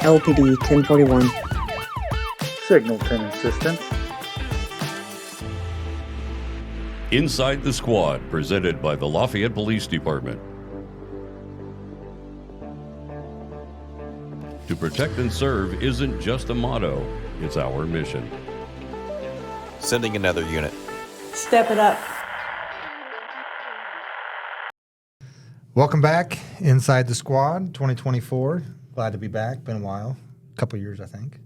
LPD 1041. Signal 10 assistance. Inside the Squad, presented by the Lafayette Police Department. To protect and serve isn't just a motto, it's our mission. Sending another unit. Step it up. Welcome back, Inside the Squad, 2024. Glad to be back. Been a while, a couple years, I think.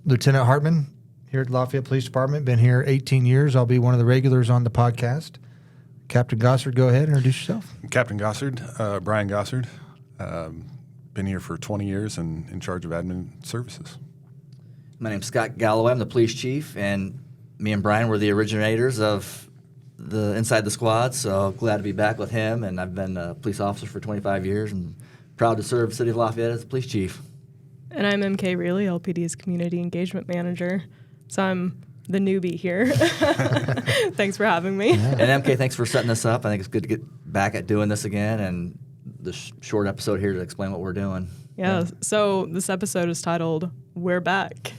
Lieutenant Hartman here at Lafayette Police Department. Been here 18 years. I'll be one of the regulars on the podcast. Captain Gossard, go ahead and introduce yourself. Captain Gossard, Brian Gossard. Been here for 20 years and in charge of admin services. My name's Scott Galloway. I'm the police chief, and me and Brian were the originators of the Inside the Squad, so glad to be back with him. And I've been a police officer for 25 years and proud to serve the city of Lafayette as the police chief. And I'm MK Reilly, LPD's community engagement manager. So I'm the newbie here. Thanks for having me. Yeah. And MK, thanks for setting this up. I think it's good to get back at doing this again, and the short episode here to explain what we're doing. Yeah, so this episode is titled, We're Back.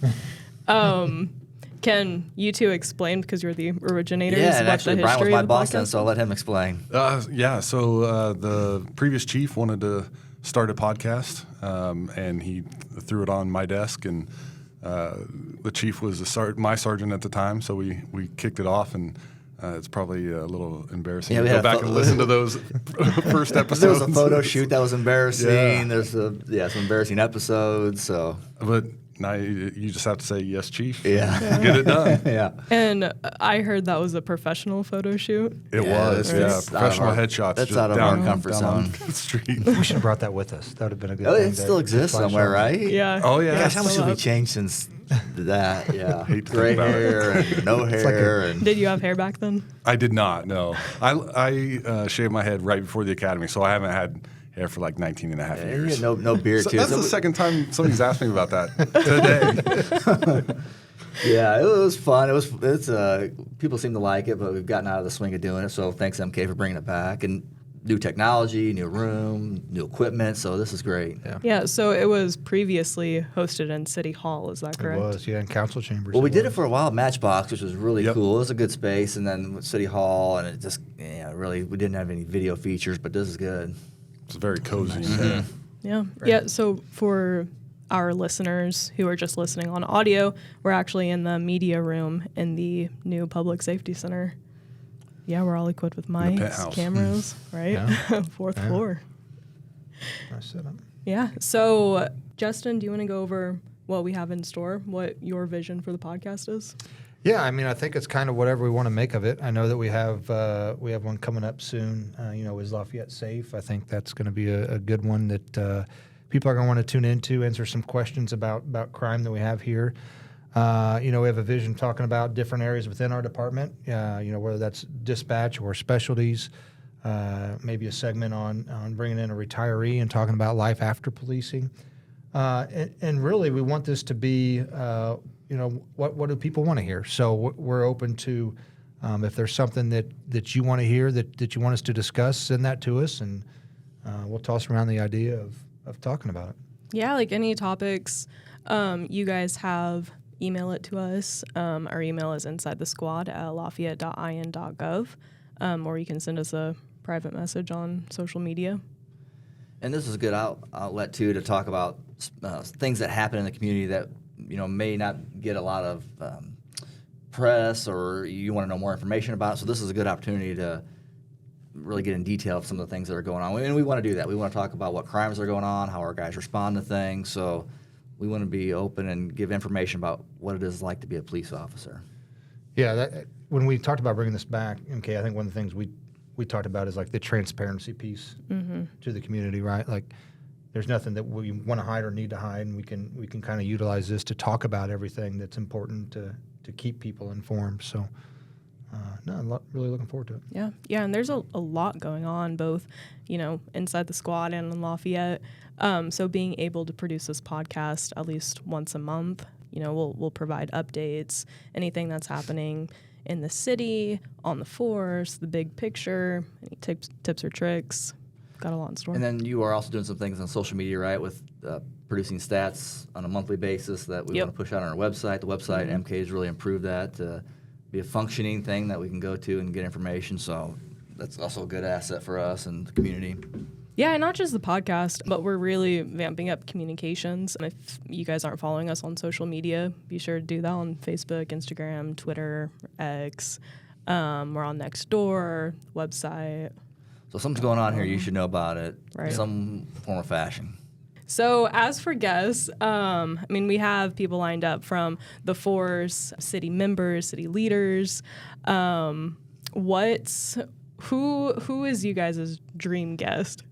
Can you two explain, because you're the originators, yeah, and what actually the Brian was history my of the boss podcast then, so I'll let him explain. So the previous chief wanted to start a podcast, and he threw it on my desk, and the chief was my sergeant at the time, so we kicked it off, and it's probably a little embarrassing to go back and listen to those first episodes. There was a photo shoot that was embarrassing. Yeah. There's some embarrassing episodes. So, but now you just have to say yes, chief. Yeah, get it done. Yeah. And I heard that was a professional photo shoot. It was. Professional headshots. That's just out of down, our comfort down zone. on the street. We should have brought that with us. That would have been a good Oh, thing. it still exists somewhere, right? Yeah. Oh, yeah. Gosh, how much have we changed since that? Yeah. Hate to Gray think about hair and no hair. Did you have hair back then? I did not, no. I shaved my head right before the academy, so I haven't had hair for like 19 and a half years. No beard, too. That's the second time somebody's asked me about that today. Yeah, it was fun. It's people seem to like it, but we've gotten out of the swing of doing it, so thanks, MK, for bringing it back. And new technology, new room, new equipment, so this is great. Yeah, so it was previously hosted in City Hall, is that correct? It was, yeah, in council chambers. Well, we did it for a while at Matchbox, which was really cool. It was a good space, and then with City Hall, and it just, really, we didn't have any video features, but this is good. It's very cozy. Mm-hmm. Yeah, so for our listeners who are just listening on audio, we're actually in the media room in the new Public Safety Center. Yeah, we're all equipped with mics, cameras, right? Yeah. Fourth floor. Nice setup. Yeah. So, Justin, do you want to go over what we have in store, what your vision for the podcast is? Yeah, I mean, I think it's kind of whatever we want to make of it. I know that we have one coming up soon. Is Lafayette safe? I think that's going to be a good one that people are going to want to tune into, answer some questions about crime that we have here. We have a vision talking about different areas within our department, whether that's dispatch or specialties, maybe a segment on bringing in a retiree and talking about life after policing. And really, we want this to be, what do people want to hear? So we're open to, if there's something that you want to hear, that you want us to discuss, send that to us, and we'll toss around the idea of talking about it. Yeah, like any topics you guys have, email it to us. Our email is insidethesquad@lafayette.in.gov, or you can send us a private message on social media. And this is a good outlet, too, to talk about things that happen in the community that, may not get a lot of press, or you want to know more information about it. So this is a good opportunity to really get in detail of some of the things that are going on. And we want to do that. We want to talk about what crimes are going on, how our guys respond to things. So we want to be open and give information about what it is like to be a police officer. Yeah, when we talked about bringing this back, MK, I think one of the things we talked about is like the transparency piece to the community, right? Like there's nothing that we want to hide or need to hide, and we can kind of utilize this to talk about everything that's important to keep people informed. So really looking forward to it. Yeah, and there's a lot going on, both, inside the squad and in Lafayette. So being able to produce this podcast at least once a month, we'll provide updates, anything that's happening in the city, on the force, the big picture, any tips or tricks. got a lot in store. And then you are also doing some things on social media, right, with producing stats on a monthly basis that we Yep. want to push out on our website. The website, MK has really improved that to be a functioning thing that we can go to and get information. So that's also a good asset for us and the community. Yeah, and not just the podcast, but we're really vamping up communications. And if you guys aren't following us on social media, be sure to do that on Facebook, Instagram, Twitter, X. We're on Nextdoor, website. So something's going on here. You should know about it. Right. Some form of fashion. So as for guests, we have people lined up from the force, city members, city leaders. Who is you guys' dream guest?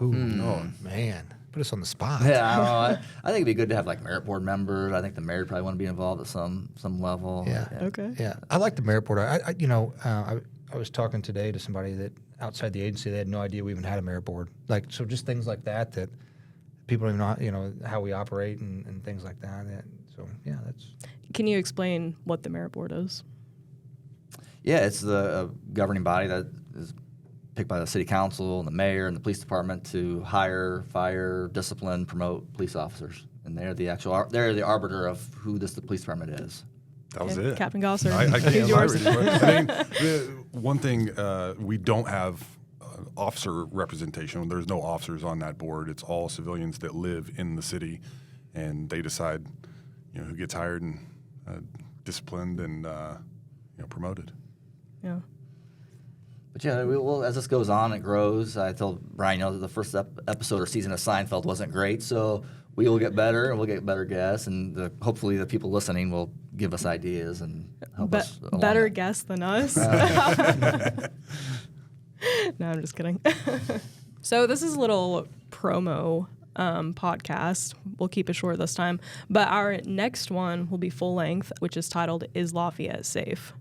Ooh, oh man, put us on the spot. Yeah, I don't know. I think it'd be good to have like merit board members. I think the mayor would probably want to be involved at some level. Yeah. Okay. Yeah, I like the merit board. I was talking today to somebody that outside the agency, they had no idea we even had a merit board. Like, so just things like that people don't even know, how we operate and things like that. So yeah, that's. Can you explain what the merit board is? Yeah, it's the governing body that is picked by the city council and the mayor and the police department to hire, fire, discipline, promote police officers, and they're the arbiter of who the police department is. That was Okay, it. Captain Gosser. I Who's can't yours? one thing, we don't have officer representation. There's no officers on that board. It's all civilians that live in the city, and they decide, who gets hired and disciplined and promoted. Yeah. But yeah, well, as this goes on, it grows. I told Brian, that the first episode or season of Seinfeld wasn't great, so we will get better and we'll get better guests, and hopefully the people listening will give us ideas and help us. along Better that. guests than us. No, I'm just kidding. So this is a little promo podcast. We'll keep it short this time. But our next one will be full length, which is titled, Is Lafayette Safe?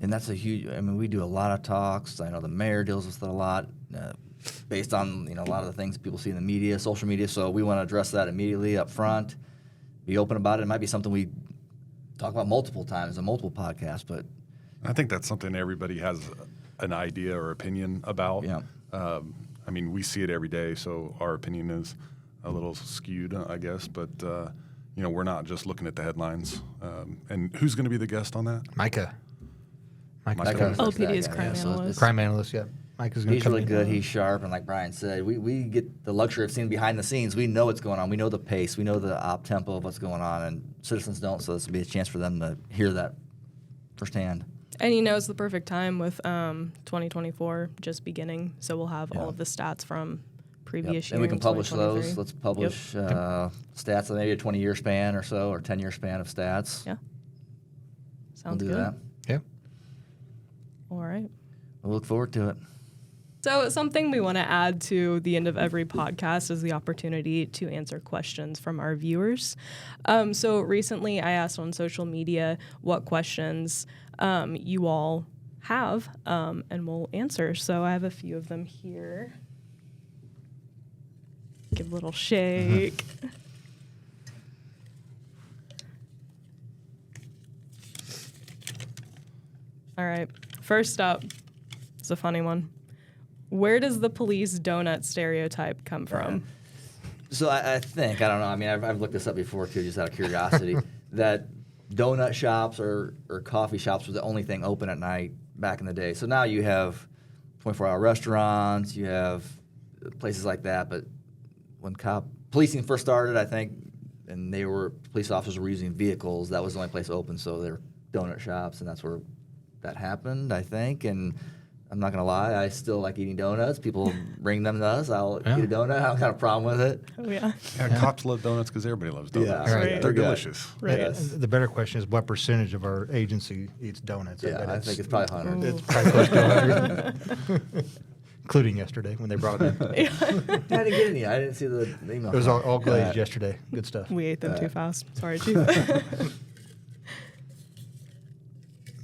And that's a huge, we do a lot of talks. I know the mayor deals with it a lot based on, a lot of the things people see in the media, social media. So we want to address that immediately up front, be open about it. It might be something we talk about multiple times on multiple podcasts, but I think that's something everybody has an idea or opinion about. Yeah. We see it every day, so our opinion is a little skewed, I guess. But, we're not just looking at the headlines. And who's going to be the guest on that? Micah. Micah. LPD is Yeah, crime so analyst. Crime analyst, yeah. Micah's going to he's come really in. good. He's sharp, and like Brian said, we get the luxury of seeing behind the scenes. We know what's going on. We know the pace. We know the op tempo of what's going on, and citizens don't. So this will be a chance for them to hear that firsthand. And it's the perfect time with 2024 just beginning. So we'll have all of the stats from previous years. And we can publish those. 2023. Let's publish stats, maybe a 20-year span or so, or 10-year span of stats. Yeah. We'll Sounds do good. that. Yeah. All right. We'll look forward to it. So something we want to add to the end of every podcast is the opportunity to answer questions from our viewers. So recently I asked on social media what questions you all have, and we'll answer. So I have a few of them here. Give a little shake. All right. First up, it's a funny one. Where does the police donut stereotype come from? So I think, I don't know, I've looked this up before too, just out of curiosity, that donut shops or coffee shops were the only thing open at night back in the day. So now you have 24-hour restaurants, you have places like that, but when policing first started, I think, and police officers were using vehicles, that was the only place open, so there were donut shops, and that's where that happened, I think, and I'm not going to lie, I still like eating donuts. People bring them to us. I'll eat a donut. I don't have a problem with it. Oh, yeah. Cops love donuts because everybody loves donuts. Yeah, right. They're good. delicious. Right. Yes. The better question is what percentage of our agency eats donuts? Yeah, I think it's probably 100. It's probably close to 100. Including yesterday when they brought it in. I didn't get any. I didn't see the email. It was all glazed yesterday. Good stuff. We ate them too fast. Sorry, Chief.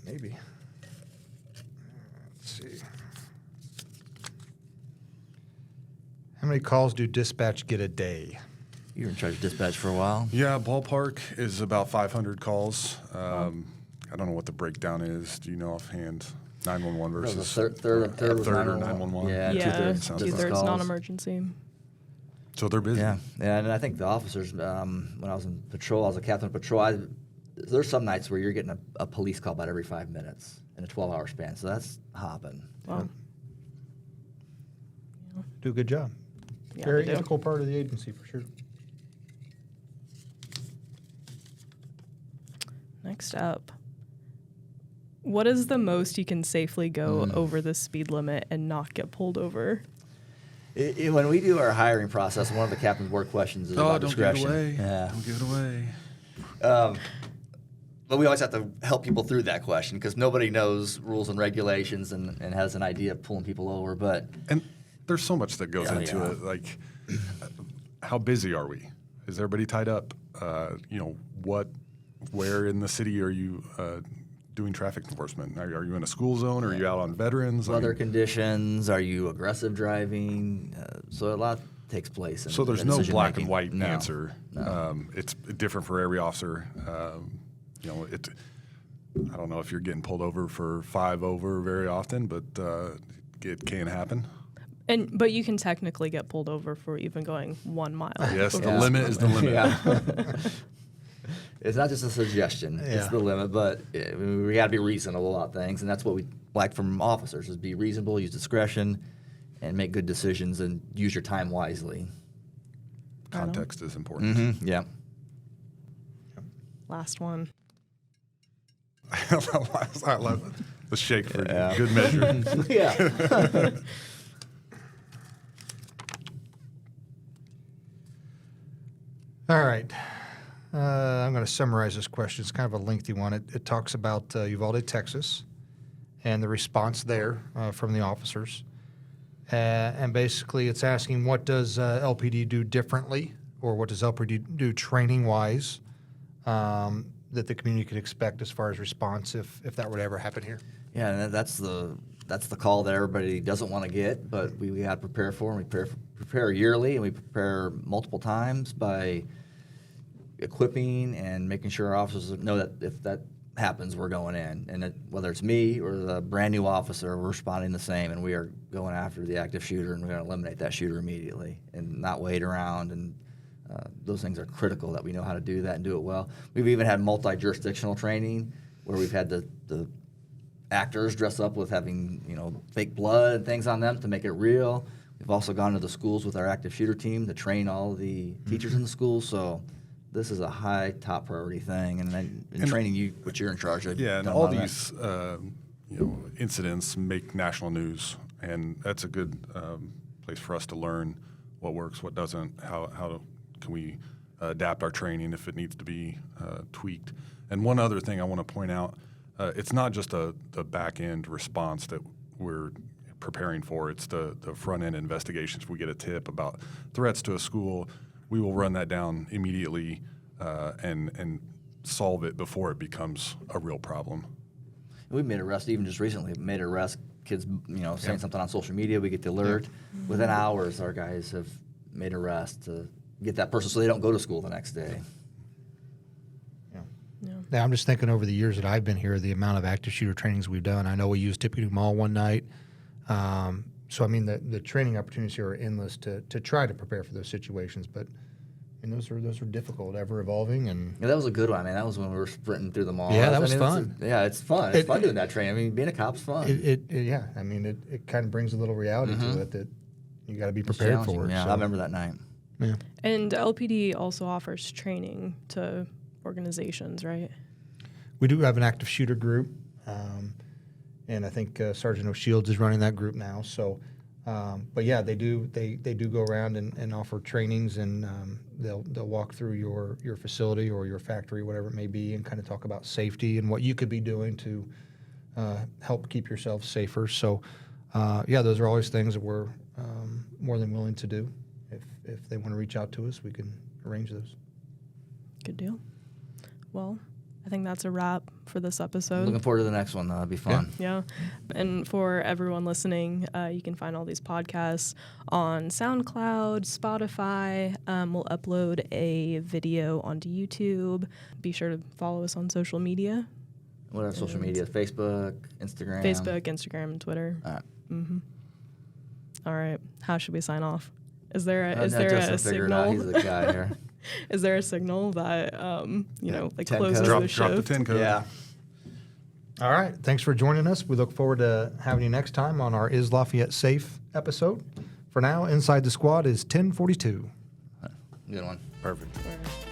Maybe. Let's see. How many calls do dispatch get a day? You were in charge of dispatch for a while. Yeah, ballpark is about 500 calls. I don't know what the breakdown is. Do you know offhand? 911 That was versus a third was or 911. 911. Yeah, Yeah, two-thirds sounds business 2/3 calls. non-emergency. So they're busy. Yeah, and I think the officers, when I was in patrol, I was a captain of patrol. There's some nights where you're getting a police call about every 5 minutes in a 12-hour span. So that's hopping. Wow. Do a good job. Yeah, Very they do. ethical part of the agency for sure. Next up, what is the most you can safely go over the speed limit and not get pulled over? When we do our hiring process, one of the captain's work questions is about discretion. Yeah. Don't give it away. But we always have to help people through that question because nobody knows rules and regulations and has an idea of pulling people over. But And there's so much that goes Yeah, into yeah. it. Like, how busy are we? Is everybody tied up? Where in the city are you doing traffic enforcement? Are you in a school zone? Are you out on veterans? weather conditions, are you aggressive driving? So a lot takes place. So there's in no decision black making. and white No. answer. No. It's different for every officer. I don't know if you're getting pulled over for 5 over very often, but it can happen. But you can technically get pulled over for even going 1 mile. Yes, over the limit is the limit. Yeah. It's not just a suggestion; Yeah. it's the limit. But we got to be reasonable about things, and that's what we like from officers: is be reasonable, use discretion, and make good decisions, and use your time wisely. Context is important. Mm-hmm. Yeah. Last one. I love the shake for Yeah. good measure. Yeah. All right. I'm going to summarize this question. It's kind of a lengthy one. It talks about Uvalde, Texas, and the response there from the officers. And basically, it's asking what does LPD do differently, or what does LPD do training-wise that the community could expect as far as response if that were to ever happen here? Yeah, and that's the call that everybody doesn't want to get, but we got to prepare for, and we prepare yearly, and we prepare multiple times by equipping and making sure our officers know that if that happens, we're going in. And whether it's me or the brand new officer, we're responding the same, and we are going after the active shooter, and we're going to eliminate that shooter immediately and not wait around. And those things are critical that we know how to do that and do it well. We've even had multi-jurisdictional training where we've had the actors dress up with having fake blood and things on them to make it real. We've also gone to the schools with our active shooter team to train all the teachers in the schools. So this is a high top priority thing, and then in training you, which you're in charge of. Yeah, and done a all lot of these incidents make national news, and that's a good place for us to learn what works, what doesn't, how can we adapt our training if it needs to be tweaked. And one other thing I want to point out, it's not just the back end response that we're preparing for. It's the front end investigations. If we get a tip about threats to a school, we will run that down immediately and solve it before it becomes a real problem. We've made arrests, even just recently, kids, saying something on social media, we get the alert. Within hours, our guys have made arrests to get that person so they don't go to school the next day. Now, I'm just thinking over the years that I've been here, the amount of active shooter trainings we've done. I know we used Tippecanoe Mall one night. So, I mean, the training opportunities here are endless to try to prepare for those situations. But those are difficult, ever evolving. And Yeah, that was a good one. I mean, that was when we were sprinting through the mall. Yeah, that was it's fun. It's fun. It's fun doing that training. I mean, being a cop's fun. it kind of brings a little reality to it that you got to be prepared Challenging. for it. Yeah, so. I remember that night. Yeah. And LPD also offers training to organizations, right? We do have an active shooter group, and I think Sergeant O'Shields is running that group now. So, but yeah, they do go around and offer trainings, and they'll walk through your facility or your factory, whatever it may be, and kind of talk about safety and what you could be doing to help keep yourself safer. So, yeah, those are always things that we're more than willing to do. If they want to reach out to us, we can arrange those. Good deal. Well, I think that's a wrap for this episode. Looking forward to the next one. That'll be fun. Yeah. And for everyone listening, you can find all these podcasts on SoundCloud, Spotify. We'll upload a video onto YouTube. Be sure to follow us on social media. What are social media? Facebook, Instagram. Facebook, Instagram, and Twitter. All right. All right. How should we sign off? Is there a Justin figured it out. signal? He's the guy here. Is there a signal that like 10 closes code. the Drop the shift? 10 code. Yeah. All right. Thanks for joining us. We look forward to having you next time on our Is Lafayette Safe episode. For now, Inside the Squad is 1042. Good one. Perfect. Or-